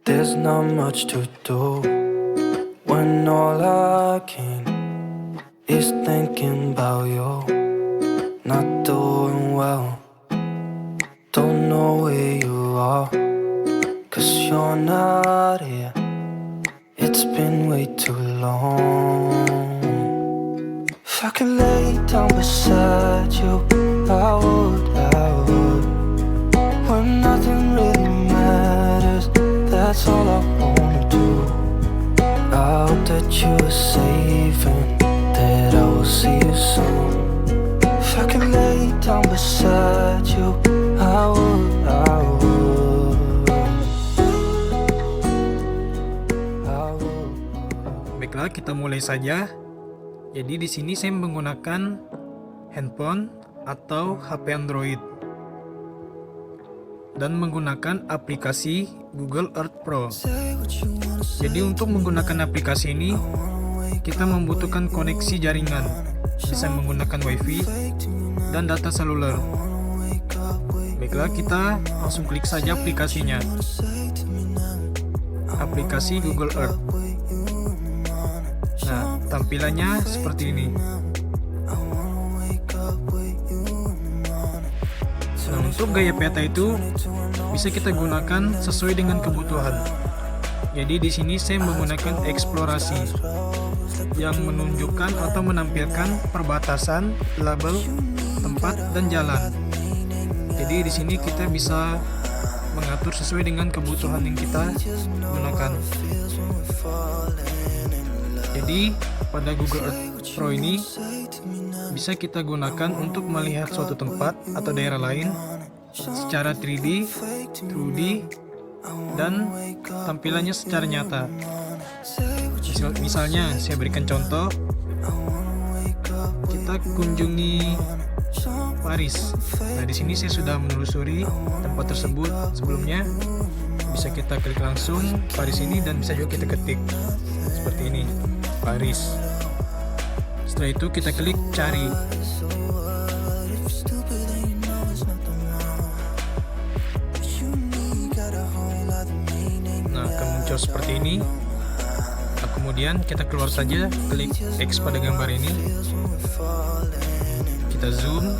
There's not much to do when all I can is thinking about you. Not doing well, don't know where you are, 'cause you're not here. It's been way too long. If I could lay down beside you, I would. When nothing really matters, that's all I wanna do. I hope that you are safe and that I will see you soon. If I could lay down beside you, I would. Baiklah, kita mulai saja. Jadi di sini saya menggunakan handphone atau HP Android dan menggunakan aplikasi Google Earth Pro. Jadi untuk menggunakan aplikasi ini kita membutuhkan koneksi jaringan, bisa menggunakan WiFi dan data seluler. Baiklah, kita langsung klik saja aplikasinya. Aplikasi Google Earth. Nah, tampilannya seperti ini. Nah, untuk gaya peta itu bisa kita gunakan sesuai dengan kebutuhan. Jadi di sini saya menggunakan eksplorasi yang menunjukkan atau menampilkan perbatasan, label, tempat, dan jalan. Jadi di sini kita bisa mengatur sesuai dengan kebutuhan yang kita gunakan. Jadi pada Google Earth Pro ini bisa kita gunakan untuk melihat suatu tempat atau daerah lain secara 3D, 2D, dan tampilannya secara nyata. Misalnya, saya berikan contoh, kita kunjungi Paris. Nah, di sini saya sudah menelusuri tempat tersebut sebelumnya. Bisa kita klik langsung Paris ini dan bisa juga kita ketik seperti ini, Paris. Setelah itu kita klik cari. Nah, akan muncul seperti ini. Nah, kemudian kita keluar saja, klik X pada gambar ini. Kita zoom.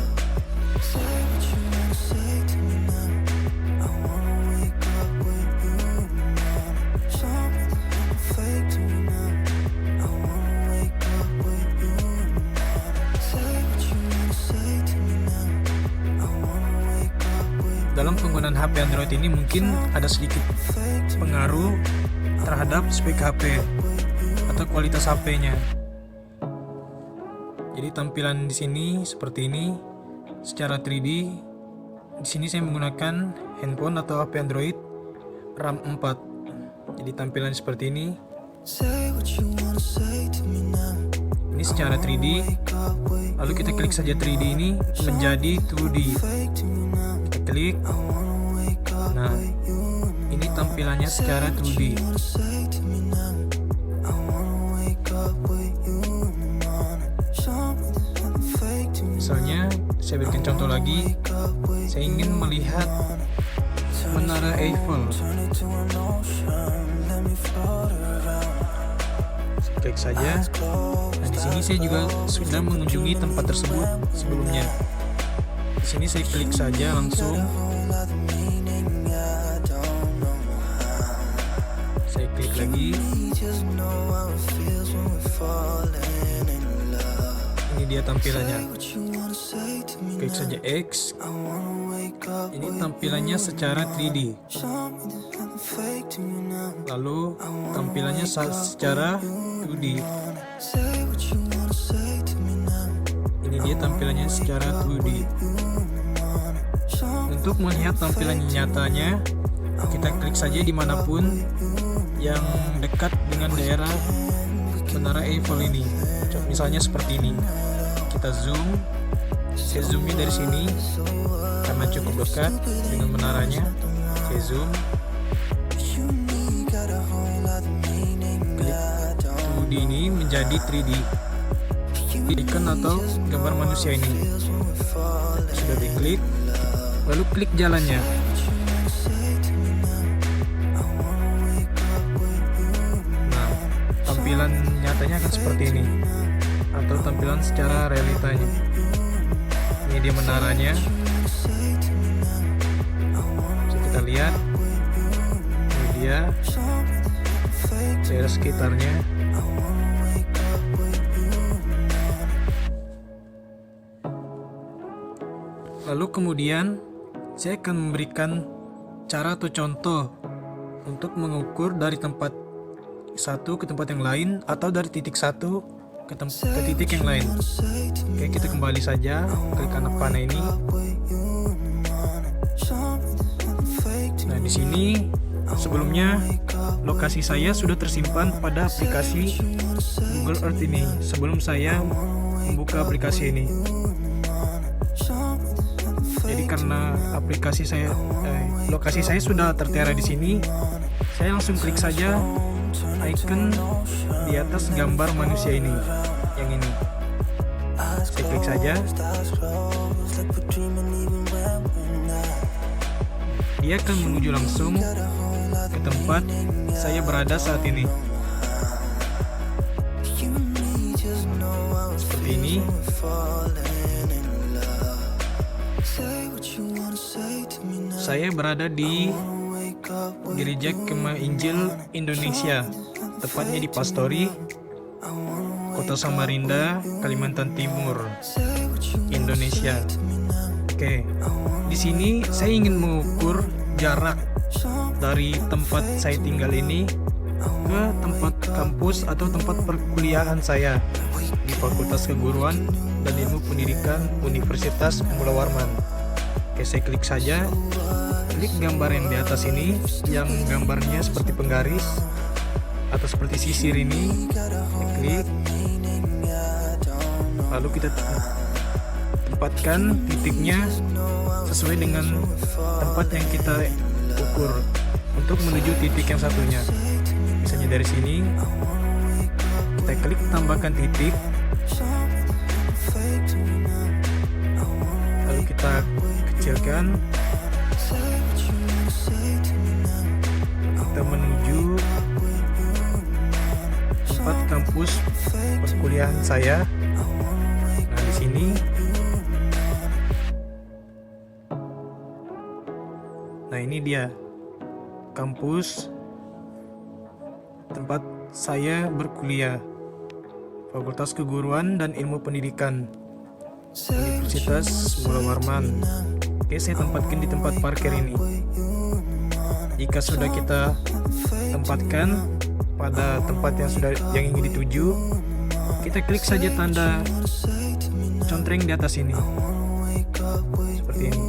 Dalam penggunaan HP Android ini mungkin ada sedikit pengaruh terhadap spek HP atau kualitas HP-nya. Jadi tampilan di sini seperti ini secara 3D. Di sini saya menggunakan handphone atau HP Android RAM 4. Jadi tampilan seperti ini. Ini secara 3D. Lalu kita klik saja 3D ini menjadi 2D. Klik. Nah, ini tampilannya secara 2D. Misalnya, saya berikan contoh lagi. Saya ingin melihat Menara Eiffel. Klik saja. Nah, di sini saya juga sudah mengunjungi tempat tersebut sebelumnya. Di sini saya klik saja langsung. Saya klik lagi. Ini dia tampilannya. Klik saja X. Ini tampilannya secara 3D. Lalu tampilannya secara 2D. Ini dia tampilannya secara 2D. Untuk melihat tampilan nyatanya, kita klik saja dimanapun yang dekat dengan daerah Menara Eiffel ini. Misalnya seperti ini. Kita zoom. Saya zoomnya dari sini karena cukup dekat dengan menaranya. Saya zoom. Klik 2D ini menjadi 3D. Icon atau gambar manusia ini sudah diklik. Lalu klik jalannya. realitanya akan seperti ini, atau tampilan secara realitanya. Ini dia menaranya. Bisa kita lihat. Ini dia daerah sekitarnya. Lalu kemudian saya akan memberikan cara atau contoh untuk mengukur dari tempat satu ke tempat yang lain, atau dari titik satu ke titik yang lain. Oke, kita kembali saja klik anak panah ini. Nah, di sini sebelumnya lokasi saya sudah tersimpan pada aplikasi Google Earth ini sebelum saya membuka aplikasi ini. Jadi karena lokasi saya sudah tertera di sini, saya langsung klik saja icon di atas gambar manusia ini, yang ini. Saya klik saja. Dia akan menuju langsung ke tempat saya berada saat ini. Seperti ini. Saya berada di Gereja Kemah Injil Indonesia, tepatnya di Pastori, Kota Samarinda, Kalimantan Timur, Indonesia. Oke, di sini saya ingin mengukur jarak dari tempat saya tinggal ini ke tempat kampus atau tempat perkuliahan saya di Fakultas Keguruan dan Ilmu Pendidikan Universitas Mula Warman. Oke, saya klik saja. Klik gambar yang di atas ini, yang gambarnya seperti penggaris atau seperti sisir ini. Klik. Lalu kita tempatkan titiknya sesuai dengan tempat yang kita ukur untuk menuju titik yang satunya. Misalnya dari sini, kita klik tambahkan titik. Lalu kita kecilkan. Kita menuju tempat kampus perkuliahan saya. Nah, di sini. Nah, ini dia kampus tempat saya berkuliah, Fakultas Keguruan dan Ilmu Pendidikan Universitas Mula Warman. Oke, saya tempatkan di tempat parkir ini. Jika sudah kita tempatkan pada tempat yang ingin dituju, kita klik saja tanda contreng di atas ini. Seperti ini.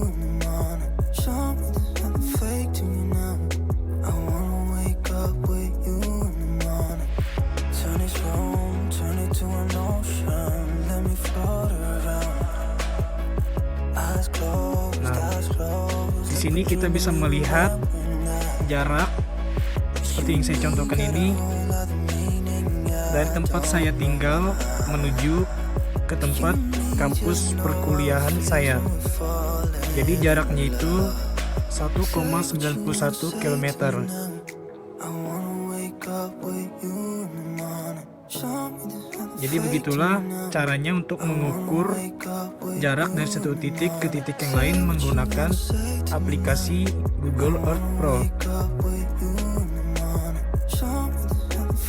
Di sini kita bisa melihat jarak seperti yang saya contohkan ini dari tempat saya tinggal menuju ke tempat kampus perkuliahan saya. Jadi jaraknya itu 1,91 km. Jadi begitulah caranya untuk mengukur jarak dari satu titik ke titik yang lain menggunakan aplikasi Google Earth Pro.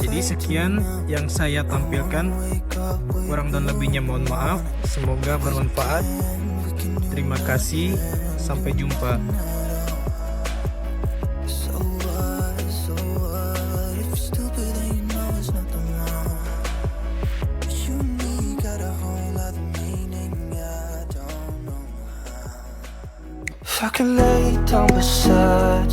Jadi sekian yang saya tampilkan, kurang dan lebihnya mohon maaf, semoga bermanfaat. Terima kasih, sampai jumpa. If I could lay down beside